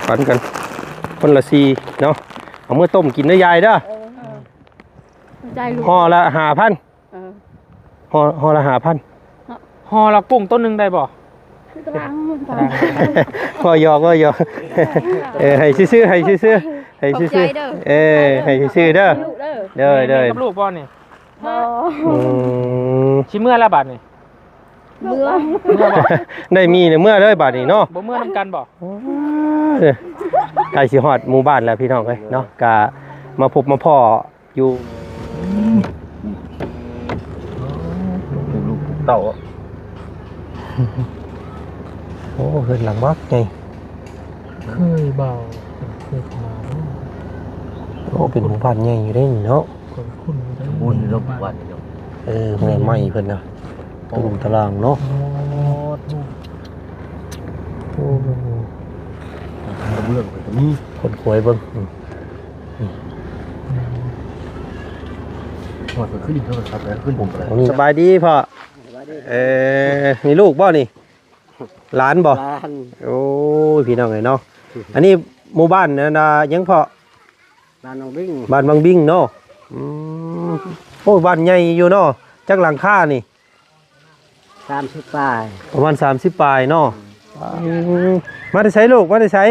ฝันกันคนละ4เนาะเอามื้อต้มกินได้ยายเด้อห่อละ5,000ห่อละ5,000ห่อละกุ้งต้นนึงได้บ่ก็ยอกให้ซื่อๆให้ซื่อๆให้ซื่อๆให้ซื่อๆเด้อเด้อกับลูกบ่นี่สิเมื่อละบาทนี่เมื่อได้มีเนี่ยเมื่อเลยบาดนี้เนาะบ่เมื่อนํกันบ่ใกล้สิฮอดหมู่บ้านแล้วพี่น้องเอ้ยเนาะกะมาพบมาพ่ออยู่ลูกเต่าโอ้เพิ่นหลังบักไงเคยเบาเคยมาโอ้เป็นหมู่บ้านใหญ่อยู่ได้เนาะคุณบุญลบวันเนาะแม่ใหม่เพิ่นน่ะตุ่มตารางเนาะโอ้เรื่องไปนี่คนควยเบิ่งหอดขึ้นเท่าไหร่ครับแล้วขึ้นผมอะไรสบายดีพ่อมีลูกบ่นี่หลานบ่โอ้ยพี่น้องเอ้ยเนาะอันนี้หมู่บ้านนะยังพ่อบ้านบางบิ้งบ้านบางบิ้งเนาะโอ้บ้านใหญ่อยู่เนาะจักหลังคานี่30 ปลายประมาณ30 ปลายเนาะมาได้ใช้ลูกมาได้ใช้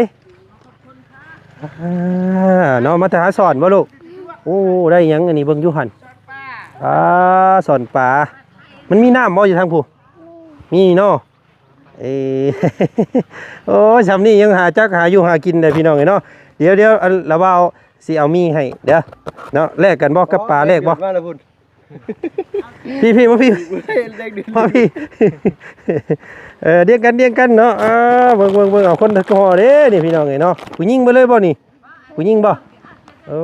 เนาะมาแต่หาสอนบ่ลูกโอ้ได้ยังอันนี้เบิ่งอยู่หั่นสอนปลามันมีน้ำบ่อยู่ทางผู้มีเนาะโอ้ยสำนี่ยังหาจักหาอยู่หากินได้พี่น้องเนาะเดี๋ยวระบ่าวสิเอามีให้เดี๋ยวเนาะแลกกันบ่กับปลาแลกบ่พี่มาพี่มาพี่เดียงกันเนาะเบิ่งเอาคนตะกอเด้นี่พี่น้องเนาะผู้หญิงไปเลยบ่นี่ผู้หญิงบ่โอ้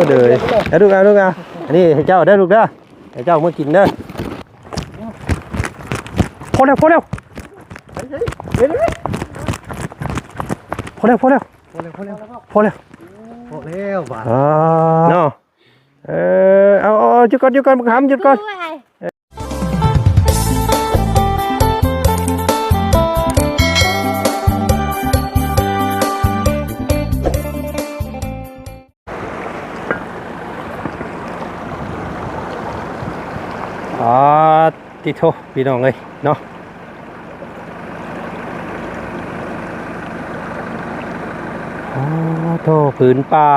เด้อเอาลูกอันนี้ให้เจ้าได้ลูกเด้อให้เจ้ามากินเด้อพอแล้วพอแล้วบ้าเนาะเอาหยุดก่อนขำหยุดก่อนติโทพี่น้องเลยเนาะโทผืนป่า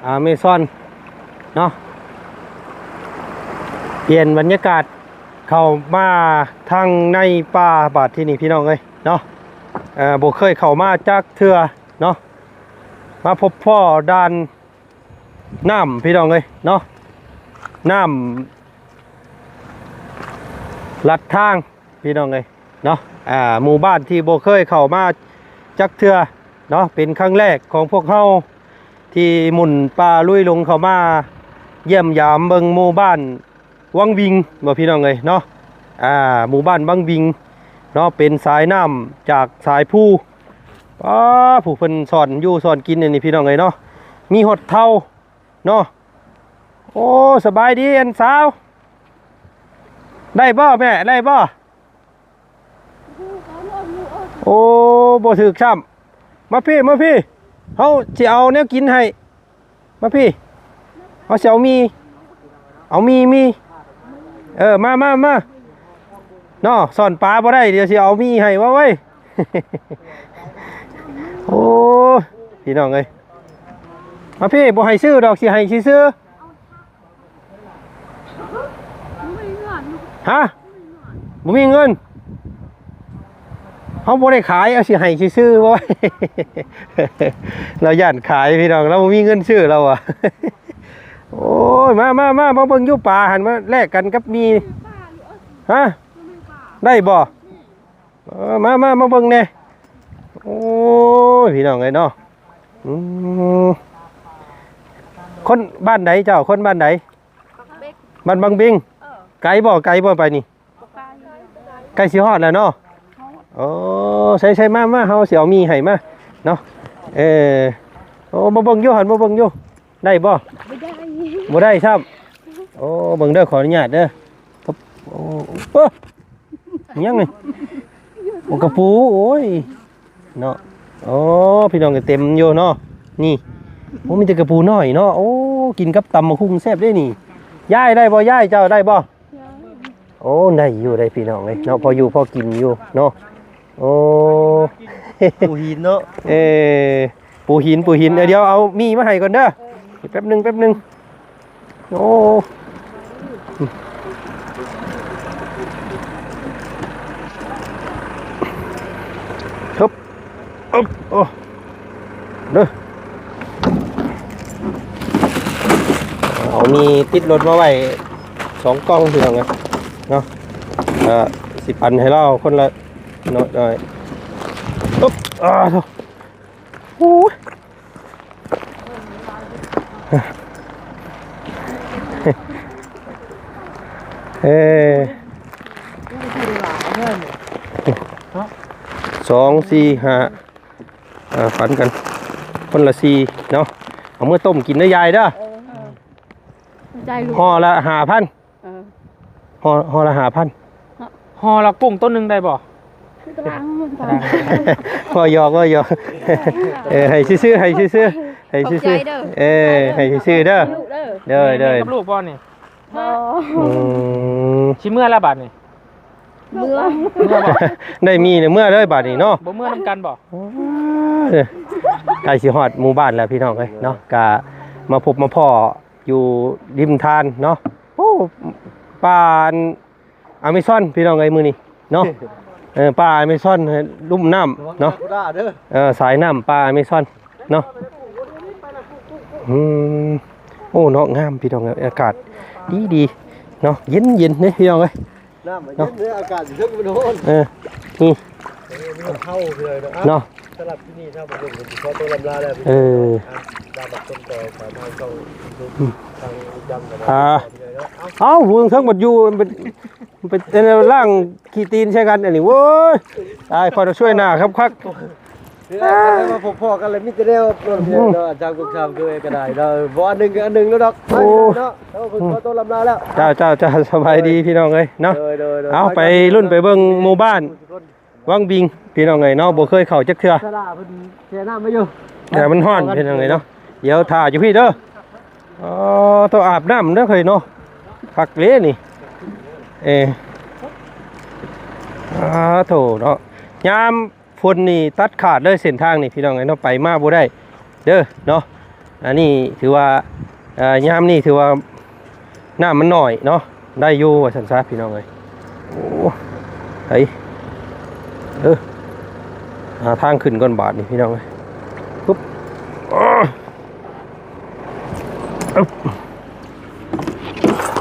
อเมซอนเนาะเปลี่ยนบรรยากาศเข้ามาทางในป่าบาดที่นี่พี่น้องเลยเนาะบ่เคยเข้ามาจากเทื่อเนาะมาพบพ่อด่านน้ำพี่น้องเลยเนาะน้ำลัดทางพี่น้องเลยเนาะหมู่บ้านที่บ่เคยเข้ามาจักเทื่อเนาะเป็นครั้งแรกของพวกเขาที่หมุนป่าลุยลงเข้ามาเยี่ยมยามเบิ่งหมู่บ้านวังวิงบ่พี่น้องเลยเนาะหมู่บ้านวังวิงเนาะเป็นสายน้ำจากสายผู้ผู้เพิ่นสอนอยู่สอนกินนี่พี่น้องเลยเนาะมีหดเท่าเนาะโอ้สบายดีอันสาวได้บ่แม่ได้บ่โอ้บ่ถึกช้ำมาพี่เฮาสิเอาแนวกินให้มาพี่เฮาสิเอามีมาเนาะสอนปลาบ่ได้เดี๋ยวสิเอามีให้ว่าเว้ยโอ้พี่น้องเอ้ยมาพี่บ่ให้ซื้อดอกสิให้ซื้อฮะบ่มีเงินเขาบ่ได้ขายเอาสิให้ซื้อบ่เราย่านขายพี่น้องเราบ่มีเงินซื้อเราอ่ะโอ้ยมาเบิ่งอยู่ป่าหันมาแลกกันกับมีฮะได้บ่มาเบิ่งแน่โอ้ยพี่น้องเอ้ยเนาะคนบ้านไหนเจ้าคนบ้านไหนบ้านบางบิงไกลบ่ไปนี่ไกลสิฮอดแล้วเนาะโอ้ใช่มาเฮาสิเอามีให้มาเนาะโอ้มาเบิ่งอยู่หั่นมาเบิ่งอยู่ได้บ่บ่ได้ครับโอ้เบิ่งเด้อขออนุญาตเด้อโอ้ยังไงโอ้กระปูโอ้ยเนาะ โอ้พี่น้องก็เต็มอยู่เนาะนี่โอ้มีแต่กระปูน้อยเนาะโอ้กินกับตำมะคุ้งแซ่บได้นี่ย่ายได้บ่ย่ายเจ้าได้บ่โอ้ได้อยู่ได้พี่น้องเลยเนาะพออยู่พอกินอยู่เนาะโอ้ ปูหินเนาะ ปูหินเดี๋ยวเอามีมาให้ก่อนเด้อแป๊บหนึงโอ้ครับอ๊บโอ้เด้อเอามีติดรถมาไว้2 กล่องพี่น้องเลยเนาะสิปันให้เราคนละน้อยอ๊บโอ้ย2 4 5ฝันกันคนละ4เนาะเอาเมื่อต้มกินได้ยายเด้อห่อละ5,000ห่อละ5,000 ห่อละกุ้งต้นนึงได้บ่ ก็หยอกให้ซื้อให้ซื้อให้ซื้อเด้อเด้อ กับลูกบ่นี่ชิเมื่อละบาทนี่เมื่อบ่ ได้มีเนี่ยเมื่อเลยบาดนี้เนาะ บ่เมื่อนำกันบ่ ใกล้สิฮอดหมู่บ้านแล้วพี่น้องเอ้ยเนาะก็มาพบมาพ่ออยู่ริมทานเนาะโอ้ป่าอเมซอนพี่น้องเอ้ยมื้อนี้เนาะป่าอเมซอนลุ่มน้ำเนาะสายน้ำป่าอเมซอนเนาะโอ้เนาะงามพี่น้องอากาศดีเนาะเย็นนี่พี่น้องเอ้ยน้ำมันเย็นเนื้ออากาศอยู่เท่ากันโน่นนี่เข้าเลยเนาะสลับที่นี่ถ้ามันลงเพราะตัวลำลาแล้วตามแบบต้นต่อสามารถเข้าทางจำกันวงทั้งหมดอยู่เป็นร่างขี้ตีนใช่กันอันนี้เว้ยตายคอยจะช่วยหน้าครับคักมาพอกันเลยมิตรเดียวเนาะจำกุกชามคือก็ได้เนาะบ่อันหนึ่งแล้วดอกเนาะแล้วคุณขอตัวลำลาแล้วเจ้าสบายดีพี่น้องเอ้ยเนาะเอาไปรุ่นไปเบิ่งหมู่บ้านวังบิงพี่น้องเอ้ยเนาะบ่เคยเข้าจักเทื่อเสียน้ำไม่อยู่แต่มันร้อนพี่น้องเอ้ยเนาะเดี๋ยวถ่าอยู่พี่เด้อต้องอาบน้ำเด้อเคยเนาะคักเละนี่โถเนาะยามฝนนี่ตัดขาดเลยเส้นทางนี่พี่น้องเอ้ยเนาะไปมาบ่ได้เด้อเนาะอันนี้ถือว่ายามนี่ถือว่าน้ำมันน้อยเนาะได้อยู่ว่าซั่นซะพี่น้องเอ้ยโอ้ไอ้หาทางขึ้นก่อนบาทนี่พี่น้องเอ้ยปุ๊บ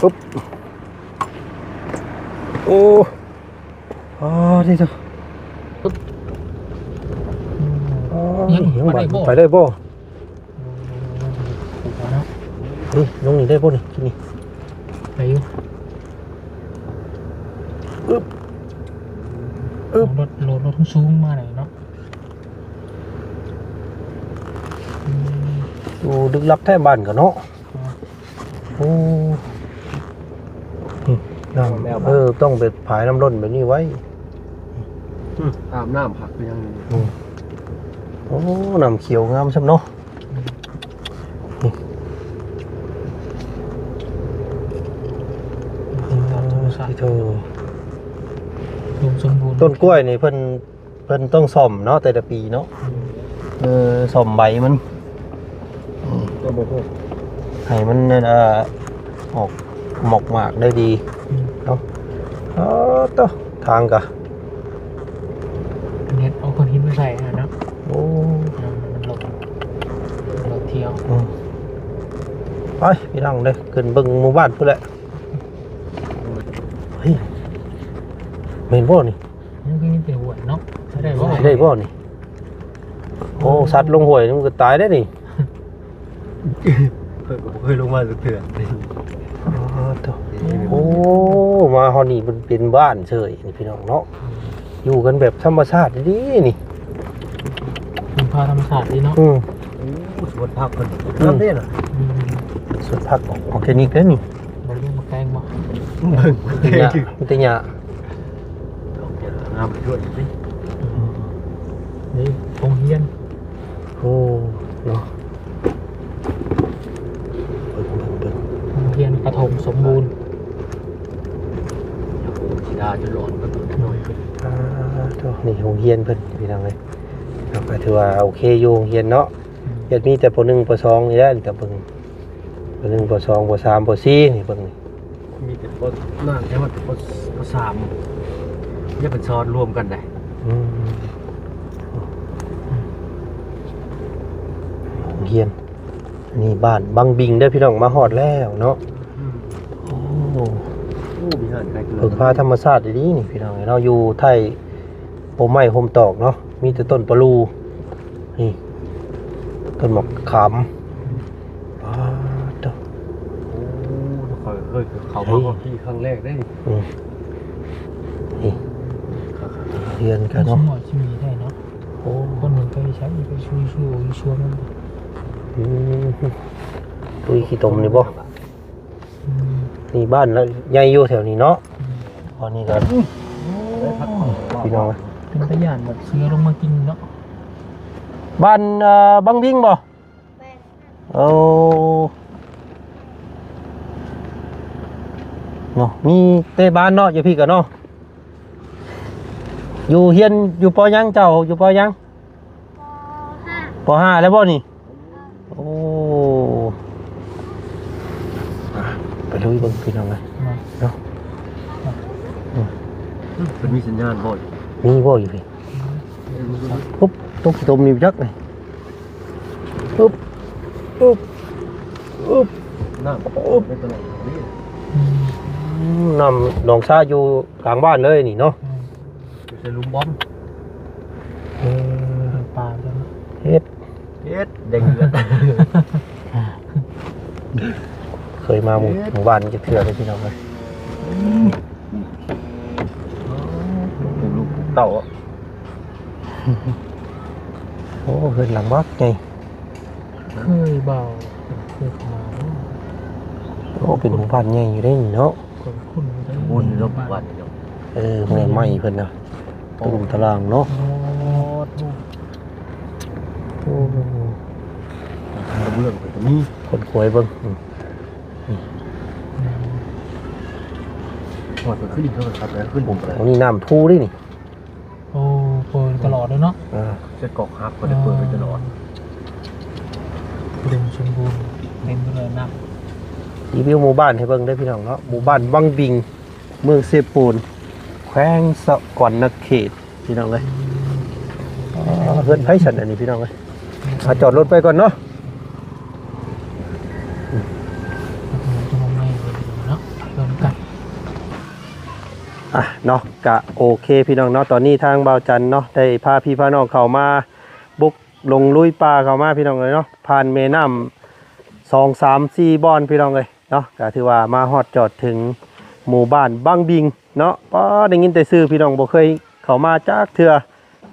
ปุ๊บโอ้นี่เจ้าปุ๊บไปได้บ่นี่ลงนี่ได้บ่นี่ที่นี่ไปอยู่รถสูงมาหน่อยเนาะดูดึกลับแท้บ้านกันเนาะโอ้ต้องไปผายน้ำร้อนแบบนี้ไว้อาบน้ำผักไปยังโอ้น้ำเขียวงามช่ำเนาะต้นกล้วยนี่เพิ่นต้องซ่อมเนาะแต่ละปีเนาะซ่อมใบมันให้มันออกหมอกมากได้ดีเนาะต่อทางกะเน็ตเอาคนหินมาใส่นะโอ้เราเที่ยวไปพี่น้องเลยขึ้นเบิ่งหมู่บ้านพุ่นแหละเฮ้ยเมนบ่นี่นี่เป็นหัวเนาะได้บ่นี่โอ้สัตว์ลงห้วยมันก็ตายได้นี่เคยลงมาสักเทื่อโอ้มาฮอนี่มันเป็นบ้านเฉยนี่พี่น้องเนาะอยู่กันแบบธรรมชาติดีนี่เป็นพาธรรมชาติดีเนาะสวนผักเพิ่นน้ำเด้น่ะสวนผักออร์แกนิกเด้นี่บ่เรียกมาแกงบ่มันแต่หญ้าน้ำไปด้วยสินี่โรงเรียน โอ้เนาะเบิ่ง โรงเรียนประถมสมบูรณ์ ธิดาจะหลอนก็ต้องน้อย โถ่นี่โรงเรียนเพิ่นพี่น้องเอ้ยครับก็ถือว่าโอเคอยู่โรงเรียนเนาะเฮ็ดมีแต่ป .1 ป .2 นี่แหละแต่เบิ่งป .1 ป .2 ป .3 ป .4 นี่เบิ่งนี่ มีแต่คนนั่งใช่ไหมคนสามเนี่ยเป็นซ้อนรวมกันได้ อืมโรงเรียนนี่บ้านบางบิงเด้อพี่น้องมาฮอดแล้วเนาะโอ้ โอ้มีหานใครเกิน เพิ่งพาธรรมชาติดีๆนี่พี่น้องเราอยู่ไทยโฮมไม้โฮมตอกเนาะมีแต่ต้นปะลูนี่ต้นหมอกขามต่อ โอ้เคยเขามาก่อนพี่ครั้งแรกได้ นี่เรียนกัน ส เนาะ มอที่มีได้เนาะ โอ้ คนหนึ่งไปใช้ไปช่วยมัน ตุยขี้ตมนี่บ่ อืม นี่บ้านแล้วใหญ่อยู่แถวนี้เนาะตอนนี้ก็ ได้พักผ่อน พี่น้อง เป็นตะย่านแบบเสือลงมากินเนาะ บ้านบางบิงบ่โอ้เนาะมีเตะบ้านเนาะอยู่พี่กันเนาะอยู่เฮียนอยู่ปอยังเจ้าอยู่ปอยังปห้าแล้วบ่นี่โอ้ไปลุยเบิ่งพี่น้องเลย มา เนาะ เป็นมีสัญญาณบ่อย มีบ่อยู่พี่ปุ๊บตุ๊กตมนี่จักเลยปุ๊บปุ๊บปุ๊บ น้ำไม่ตลอดนี่ อืม นำหนองซาอยู่กลางบ้านเลยนี่เนาะ อยู่ในลุมบอม ปลาแล้ว เฮ็ด เอ็ดเด้งเลือด เคยมาหมู่บ้านจะเถื่อเลยพี่น้องเลย เป็นลูกเต่า โอ้เฮือนหลังบักไง เคยเบาเคยมา โอ้เป็นหมู่บ้านใหญ่อยู่ได้นี่เนาะ คนคุ้นได้ วนรอบวันเดียว เมื่อไหม้เพิ่นนะตะลุมตะลางเนาะ โอ้โห โอ้ กระเบื้องไปตรงนี้ คนควยเบิ่ง หอดมันขึ้นอีกเท่าไหร่ครับแล้วขึ้นผมไป โอ้นี่น้ำทูดินี่ โอ้เปิดตลอดเลยเนาะ จะกอกฮับก็ได้เปิดไปตลอด อุดมสมบูรณ์เต็มไปด้วยน้ รีวิวหมู่บ้านให้เบิ่งได้อพี่น้องเนาะหมู่บ้านวังบิงเมืองเซปูนแขวงสะกอนนเขตพี่น้องเลยเพื่อนไผฉันอันนี้พี่น้องเลยจอดรถไปก่อนเนาะ ำจะมองไม่เลยเนาะเริ่มกัน เนาะกะโอเคพี่น้องเนาะตอนนี้ทางเบาจันเนาะได้พาพี่พาน้องเข้ามาบุกลงลุยป่าเข้ามาพี่น้องเลยเนาะผ่านแม่น้ำ2 3 4บ่อนพี่น้องเลยเนาะก็ถือว่ามาฮอดจอดถึงหมู่บ้านบางบิงเนาะป้อได้ยินแต่ชื่อพี่น้องบ่เคยเข้ามาจากเทื่อ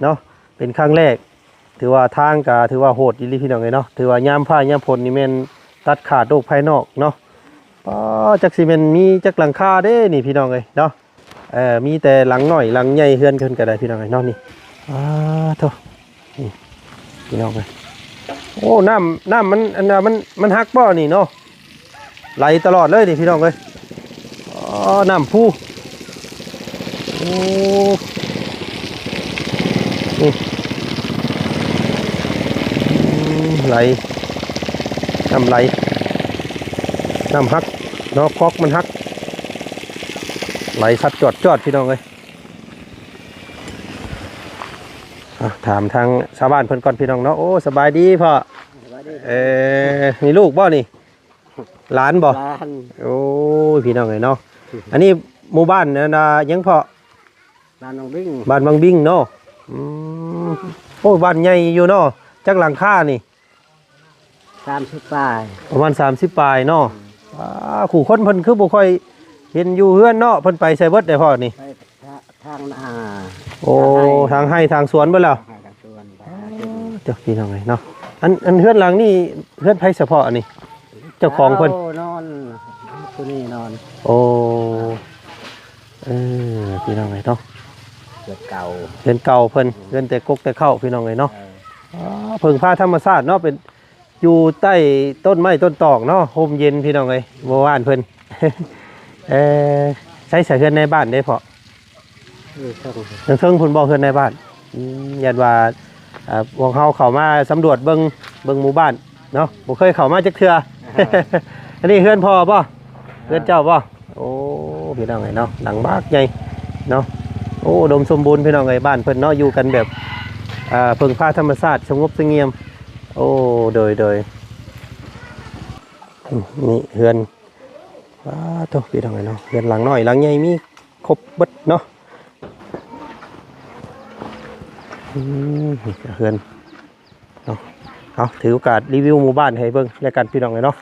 เนาะเป็นครั้งแรกถือว่าทางก็ถือว่าโหดอีหลีพี่น้องเลยเนาะถือว่ายามผ้ายามฝนนี่แม่นตัดขาดโลกภายนอกเนาะป้อจักสิแม่นมีจักหลังคาเด้นี่พี่น้องเลยเนาะมีแต่หลังหน่อยหลังใหญ่เฮือนขึ้นก็ได้พี่น้องเลยเนาะนี่โธ่นี่พี่น้องเลยโอ้น้ำมันอันน่ะมันฮักบ่นี่เนาะไหลตลอดเลยนี่พี่น้องเลยน้ำพุโอ้นี่ไหลน้ำไหลน้ำฮักเนาะคอกมันฮักไหลสัดจอดพี่น้องเลยถามทางชาวบ้านเพิ่นก่อนพี่น้องเนาะโอ้สบายดีพ่อมีลูกบ่นี่หลานบ่ ร้าน โอ้ยพี่น้องเลยเนาะอันนี้หมู่บ้านเนี่ยนะยังเพาะ ร้านน้องบิ้ง บ้านบางบิงเนาะโอ้บ้านใหญ่อยู่เนาะจักหลังคานี่ 30ปลาย ประมาณ30ปลายเนาะขู่คนเพิ่นคือบ่ค่อยเห็นอยู่เฮือนเนาะเพิ่นไปไสเบิดได้พ่อนี่ ไปทางนา โอ้ทางให้ทางสวนเบิดแล้ว ทางสวน เจ้าพี่น้องเลยเนาะอันเฮือนหลังนี่เฮือนไผเฉพาะอันนี้เจ้าของเพิ่น นอนตัวนี้นอน โอ้พี่น้องเลยเนาะ เกิดเก่า เฮือนเก่าเพิ่นเฮือนแต่กกแต่เข้าพี่น้องเลยเนาะ เพิ่งพาธรรมชาติเนาะเป็นอยู่ใต้ต้นไม้ต้นตอกเนาะโฮมเย็นพี่น้องเอ้ยบ่ว่านเพิ่น ใช้เสือเฮือนในบ้านได้พอเทิงๆพุ่นบ่เฮือนในบ้านยันว่าพวกเขาเข้ามาสำรวจเบิ่งหมู่บ้านเนาะบ่เคยเข้ามาจักเทื่อ อันนี้เฮือนพ่อป่ะเฮือนเจ้าป่ะโอ้พี่น้องไงเนาะหลังบ้านใหญ่เนาะโอ้อุดมสมบูรณ์พี่น้องไงบ้านเพิ่นเนาะอยู่กันแบบเพิ่งพาธรรมชาติสงบเสงี่ยมโอ้โดยนี่เฮือนโตพี่น้องไงเนาะเฮือนหลังน้อยหลังใหญ่มีครบเบิดเนาะเฮือนเนาะเอาถือโอกาสรีวิวหมู่บ้านให้เบิ่งแล้วกันพี่น้องไงเนาะ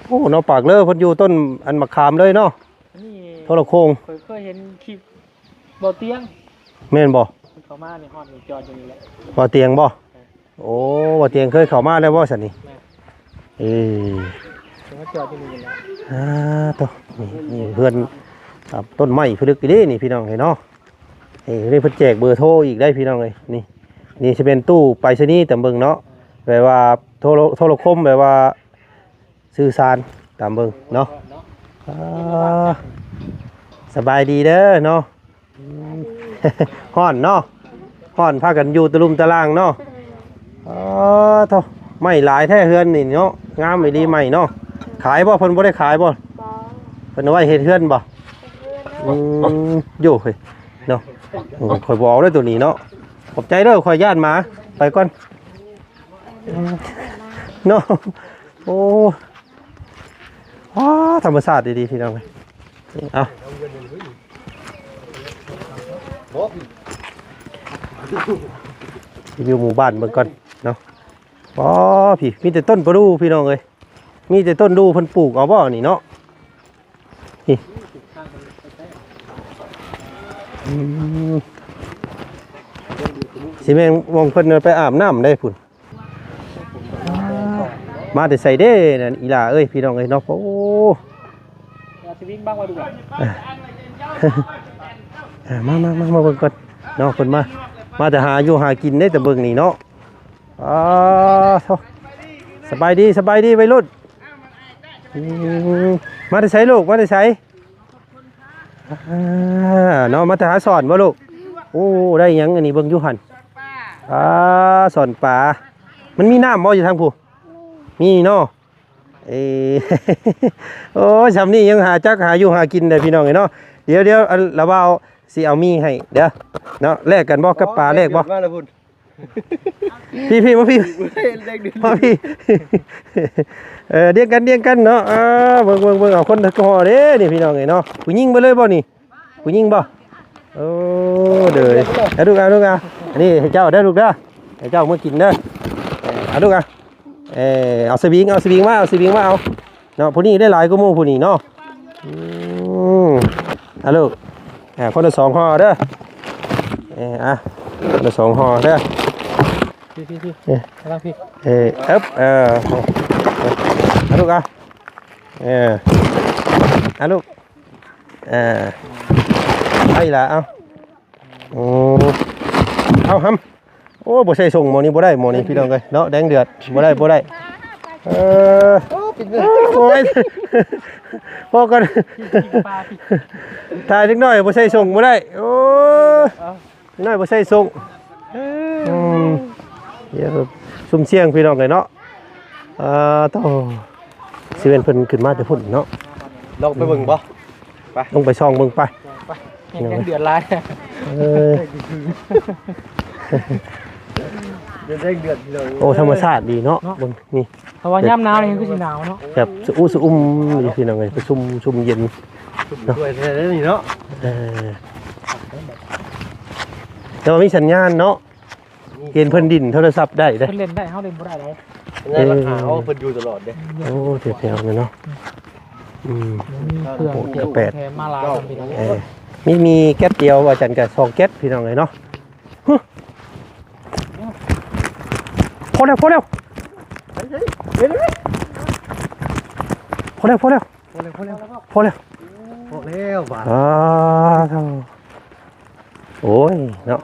โอ้เนาะปากเลอเพิ่นอยู่ต้นอันมะขามเลยเนาะนี่โทรโคงเคยเห็นคลิปบ่อเตียงแม่นบ่เขามาในฮอดนี่จอดอยู่นี่แหละบ่เตียงบ่โอ้บ่เตียงเคยเข้ามาแล้วบ่ซั่นนี่เขาจอดอยู่นี่แหละโตนี่เพื่อนครับต้นไม้พลึกอีเด้นี่พี่น้องเห็นเนาะนี่เพิ่นแจกเบอร์โทรอีกได้พี่น้องเอ้ยนี่สิเป็นตู้ไปรษณีย์ตามเบิ่งเนาะแปลว่าโทรคมแปลว่าสื่อสารตามเบิ่งเนาะสบายดีเด้อเนาะฮ้อนเนาะฮ้อนพากันอยู่ตะลุมตะล่างเนาะโธ่ไม่หลายแท้เฮือนนี่เนาะงามอีดีใหม่เนาะขายบ่เพิ่นบ่ได้ขายบ่เพิ่นเอาไว้เฮ็ดเฮือนบ่อยู่เฮ้ยเนาะข่อยบ่เอาเด้อตัวนี้เนาะขอบใจเด้อข่อยย่านหมาไปก่อนเนาะโอ้ธรรมชาติดีๆพี่น้องเอาอยู่หมู่บ้านเบิ่งก่อนเนาะพี่มีแต่ต้นประดู่พี่น้องเอ้ยมีแต่ต้นดูเพิ่นปลูกเอาบ่นี่เนาะนี่สิแม่งมองเพิ่นไปอาบน้ำได้พุ่นมาแต่ใส่เด้นั่นอีหล่าเอ้ยพี่น้องเอ้ยเนาะโอ้สิวิ่งบ้างว่าดูมาเบิ่งก่อนเนาะเพิ่นมาแต่หาอยู่หากินได้แต่เบิ่งนี่เนาะสบายดีวัยรุ่นมาแต่ไสลูกมาแต่ไสเนาะมาแต่หาสอนบ่ลูกโอ้ได้หยังอันนี้เบิ่งอยู่หั่นสอนปลามันมีน้ำบ่อยู่ทางผู้มีเนาะโอ้ยสำนี่ยังหาอยู่หากินได้พี่น้องเนาะเดี๋ยวระเบาสิเอามีให้เดี๋ยวเนาะแลกกันบ่กับปลาแลกบ่พี่มาพี่มาพี่เดียงกันเนาะเบิ่งเอาคนตะกอเด้นี่พี่น้องเนาะผู้หญิงไปเลยบ่นี่ผู้หญิงบ่โอ้เด้อเอาลูกอันนี้ให้เจ้าเด้อลูกเด้อให้เจ้ามากินเด้อเอาลูกเอาสวิงมาเอาเนาะผู้นี้ได้หลายกว่าหมู่ผู้นี้เนาะเอาลูกคนละ2ห่อเด้อคนละ2ห่อเด้อพี่แล้วพี่เอาลูกเอาลูกไอ้ล่ะเอาหำโอ้บ่ใช่ส่งหมอนี้บ่ได้หมอนี้พี่น้องเอ้ยเนาะแดงเดือดบ่ได้โอ้ยพอกันถ่ายนิดหน่อยบ่ใช่ส่งบ่ได้โอ้ยน้อยบ่ใช่ส่งเดี๋ยวซุ่มเสียงพี่น้องเลยเนาะต้องสิเป็นเพิ่นขึ้นมาแต่พุ่นเนาะลองไปเบิ่งบ่ไปลงไปช่องเบิ่งไปยังเดือดร้ายเดือดเลย โอ้ธรรมชาติดีเนาะเบิ่งนี่เพราะว่าย่ำหนาวนี่ก็สิหนาวเนาะแบบสะอุ้มนี่พี่น้องเอ้ยชุ่มเย็นด้วยนี่เนาะแต่ว่ามีสัญญาณเนาะเห็นเพิ่นดินโทรศัพท์ได้เพิ่นเล่นได้เฮาเล่นบ่ได้เลยราคาเฮาเพิ่นอยู่ตลอดเด้โอ้แถวๆเลยเนาะเครื่องแถมมาลาพี่น้องมีแก๊สเดียวว่าจันกับ2แก๊สพี่น้องเลยเนาะพอแล้วพอแล้วบาดโอ้ยเนาะ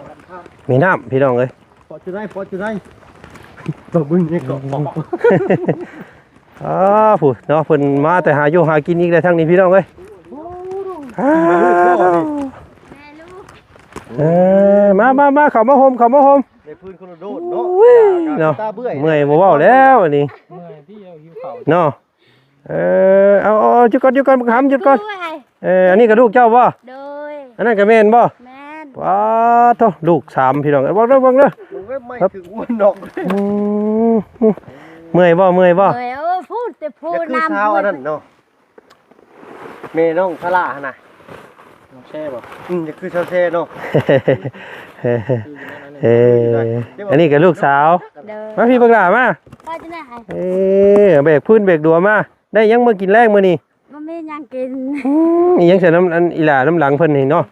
มีน้ำพี่น้องเลยพอจะได้ บ่บึ้งนี่ก็ ผู้เนาะเพิ่นมาแต่หาอยู่หากินอีกได้ทั้งนี้พี่น้องเอ้ยมาเข้ามาโฮมในพื้นคนโดดเนาะ เนาะ ตาเบื่อ เมื่อยบ่เว้าแล้วอันนี้ เมื่อยที่หิวข้าว เนาะเอาหยุดก่อนบักหำหยุดก่อนอันนี้ก็ลูกเจ้าบ่ โดย อันนั้นก็แม่นบ่ แม่น ว้าโธ่ลูก3พี่น้องเอ้ยเบิ่งเด้อ มันไม่ถึงอ้วนดอก เมื่อยบ่ เอ้ยพูดแต่พู อย่า ด คือเช้าอันนั้นเนาะแม่น้องพระหั่นน่ะ แช่บ่ อย่าคือเช้าแซ่เนาะ อันนี้ก็ลูกสาว เด้อ มาพี่บักหลามา พ่อจะได้ให้ เบรกพื้นเบรกดัวมา ได้ยังมากินแรกมื้อนี้ บ่มีหยังกิน อีหยังใส่น้ำอันอีหลาน้ำหลังเพิ่นนี่เนาะ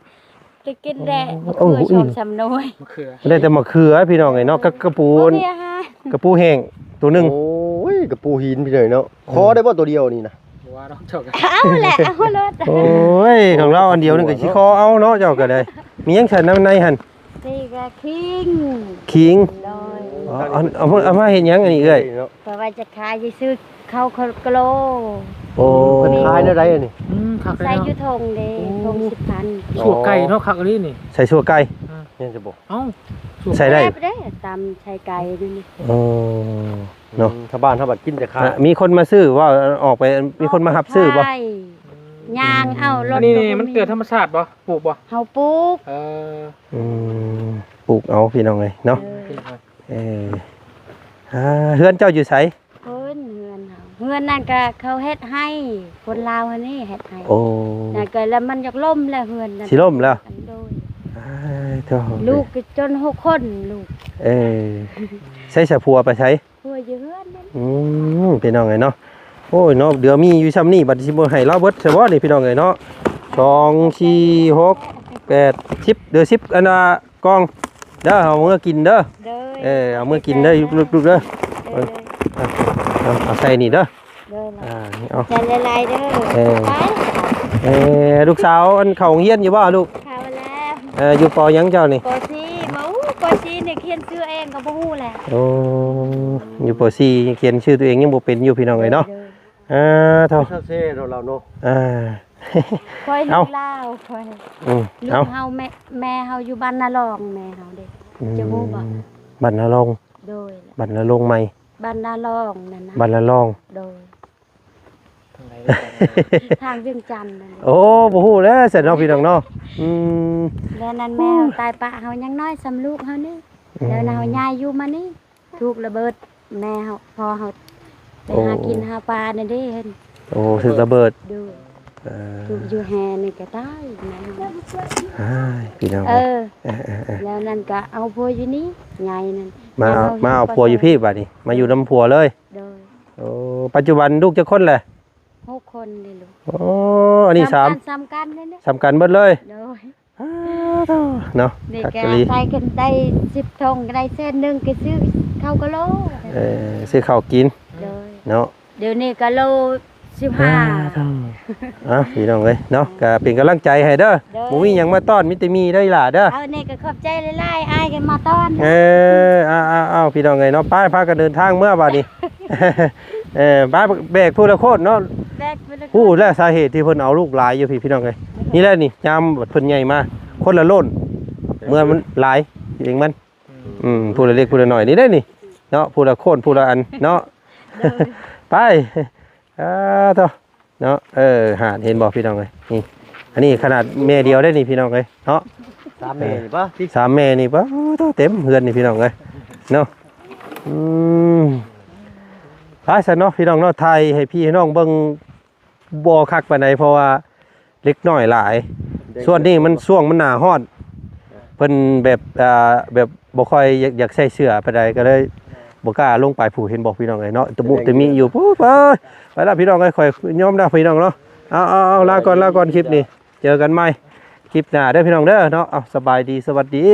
กินได้บ่ โอ้ เค โห ยชมสำน้อย มะเขือ ได้แต่มะเขือพี่น้องไอ้เนาะกระปู บ่มีอาหาร กระปูแห้งตัวหนึง โอ้ยกับปูหินพี่เลยเนาะคอได้บ่ตัวเดียวนี่นะ บ่ว่าเราเจ้ากัน เอาแหละเอารถ โอ้ยของเราอันเดียวนึงก็สิคอเอาเนาะเจ้าก็ได้มีหยังใส่น้ำในหั่น นี่ก็คิง ขิง โดย เอามาเฮ็ดหยังอันนี้เอ้ย เนาะ เพราะว่าจะขายสิซื้อข้าวกะโล โอ้ เพิ่นขายได้ไรอันนี้ คักเล ใส่ ย อยู่ เนาะ ทงเด้ทง10,000 ชั่วไก่เนาะคักอันนี้นี่ ใส่ชั่วไก่ เนี่ยจะบอก เอ้าชั่ว ใส่ได้ แซ่บเด้ตำไชไก่นี่ โอ้เนาะ ถ้าบ้านถ้าบัดกินจะขาย มีคนมาซื้อว่าออกไปมีคนมาหับซื้อบ่ ใช่ย่างเอารถ อันนี้นี่มันเกิดธรรมชาติบ่ปลูกบ่ เฮาปลูก เออ อืมปลูกเอาพี่น้องเลยเนาะ เป็นไง เออเฮือนเจ้าอยู่ไส เพิ่นเฮือนเฮาเฮือนนั่นก็เขาเฮ็ดให้คนลาวเฮานี่เฮ็ดให้ โอ้ นั่นก็แล้วมันอยากล่มแล้วเฮือนนั่น สิล่มแล้ว อันโดย อ้ายเจ้า ลูกก็จน6คนลูก เออใช้สะพัวไปใช้ พัวอยู่เฮือนนั่น พี่น้องเลยเนาะโอ้ยเนาะเดี๋ยวมีอยู่ซ้ำนี่บัดสิบ่ให้เราเบิดซะบ่นี่พี่น้องเลยเนาะ2 4 6 8 10เดือ10อันน่ะกองเด้อเอามื้อกินเด้อ เด้อ เอามื้อกินเด้อลูกๆเด้อ เด้อ เอาใส่นี่เด้อ เด้อ นี่เอา ใจละลายเด้อไป ลูกสาวอันเข้าโรงเรียนอยู่บ่ลูก เข้าแล้ว อยู่ปอหยังเจ้านี่ ปอซีหมูปอซีเนี่ยเขียนชื่อเองก็บ่ฮู้แหละ โอ้อยู่ปอ4ยังเขียนชื่อตัวเองยังบ่เป็นอยู่พี่น้องเลยเนาะเท่า เช้าแซ่เราเนาะ คอยลูกลาวคอย อืม ลู เอา กเฮาแม่เฮาอยู่บ้านนาลองแม่เฮาเด้จะฮู้บ่ บัตรละลง โดย บัตรละลงใหม่ บ้านนาลองนั่นนะ บัตรละลอง โดย ทางไหน ทางเวียงจันทน์นั่น โอ้บ่ฮู้แล้วเสร็จเนาะพี่น้องเนาะแล้วนั้นแม่เฮาตายปะเฮายังน้อยสำลูกเฮานี่แล้วนาเฮายายอยู่มานี่ถูกระเบิดแม่เฮาพอเฮาไปหากินหาปลานั่นเด้เห็น โอ้ถึกระเบิด ดูถูกอยู่แฮนี่ก็ตายพี่น้อง แล้วนั่นก็เอาพัวอยู่นี่ใหญ่นั่น มาเอาผัวอยู่พี่บัดนี้มาอยู่นำผัวเลย โดย โอ้ปัจจุบันลูกจักคนแหละ 6คนเลยลูก โอ้อันนี้3 สำคัญเลยเนี่ย สำคัญเบิดเลย โดย เนาะ นี่ คัก แก กะลี ใส่กันได้10ธงก็ได้เส้นหนึงก็ซื้อข้าวกะโล ซื้อข้าวกิน โดย เนาะ เดี๋ยวนี้กะโล15 พี่น้องเอ้ยเนาะก็เป็นกำลังใจให้เด้อบ่มีหยังมาต้อนมีแต่มีได้ล่ะเด้อ เอานี่ก็ขอบใจหลายๆอ้ายกันมาต้อน เอาพี่น้องเอ้ยเนาะป้ายพากันเดินทางเมื่อบัดนี้ ป้าแบกผู้ละโคตรเนาะ แบกไปเลย ผู้และสาเหตุที่เพิ่นเอาลูกหลายอยู่พี่น้องเอ้ยนี่แหละนี่ยามเพิ่นใหญ่มาคนละโล่นเมื่อมันหลายเองมันผู้ละเล็กผู้ละน้อยนี่ได้นี่เนาะผู้ละโคนผู้ละอันเนาะ ไปเท่าเนาะหาดเห็นบ่พี่น้องเอ้ยนี่อันนี้ขนาดแม่เดียวได้นี่พี่น้องเอ้ยเนาะ 3แม่นี่ป่ะที่ 3แม่นี่ปะเต็มเฮือนนี่พี่น้องเอ้ยเนาะไปซะเนาะพี่น้องเนาะไทยให้พี่ให้น้องเบิ่งบ่คักปานใดเพราะว่าเล็กน้อยหลาย ส่วนนี้มันช่วงมันหนาฮ้อนเพิ่นแบบแบบบ่ค่อยอยากใส่เสื้อปานใดก็เลยบ่กล้าลงไปผู้เห็นบอกพี่น้องเอ้ยเนาะตะมุตะมิอยู่ปุ๊บไปแล้วพี่น้องเอ้ยค่อยยอมแล้วพี่น้องเนาะเอาลาก่อนคลิปนี้เจอกันใหม่คลิปหน้าเด้อพี่น้องเด้อเนาะเอาสบายดีสวัสดี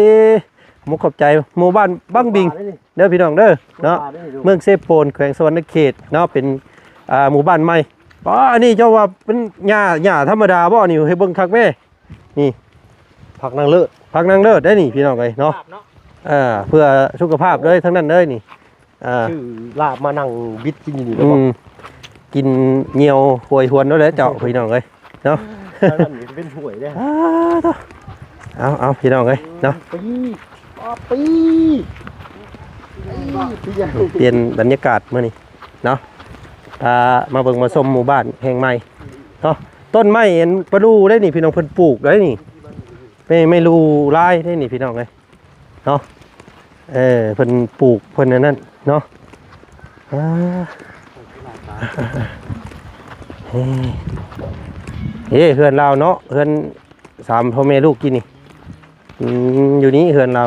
มุกขอบใจหมู่บ้านบังบิงเด้อพี่น้องเด้อเนาะเมืองเซโปนแขวงสวรรณเขตเนาะเป็นหมู่บ้านใหม่ป๋ออันนี้เจ้าว่าเป็นหญ้าธรรมดาบ่นี่ให้เบิ่งคักแม่นี่ ผักนางเลิศ พักนางเลิศได้นี่พี่น้องเอ้ยเนาะเพื่อสุขภาพเลยทั้งนั้นเลยนี่ ชื่อลาบมานั่งบิดกินอยู่นี่ อืมกินเหนียวหวยหวนแล้วแหละเจ้าพี่น้องเอ้ยเนาะ แล้วนั่นนี่เป็นหวยเด้อ เอาพี่น้องเอ้ยเนาะ ปีใหญ่ เปลี่ยนบรรยากาศมื้อนี้เนาะมาเบิ่งมาชมหมู่บ้านแห่งใหม่เนาะต้นไม้เห็นปลูได้นี่พี่น้องเพิ่นปลูกได้นี่ไม่รู้ลายได้นี่พี่น้องเอ้ยเนาะเพิ่นปลูกเพิ่นอันนั้นเนาะเฮ้เฮือนเราเนาะเฮือน3พ่อแม่ลูกกินนี่อยู่นี้เฮือนเรา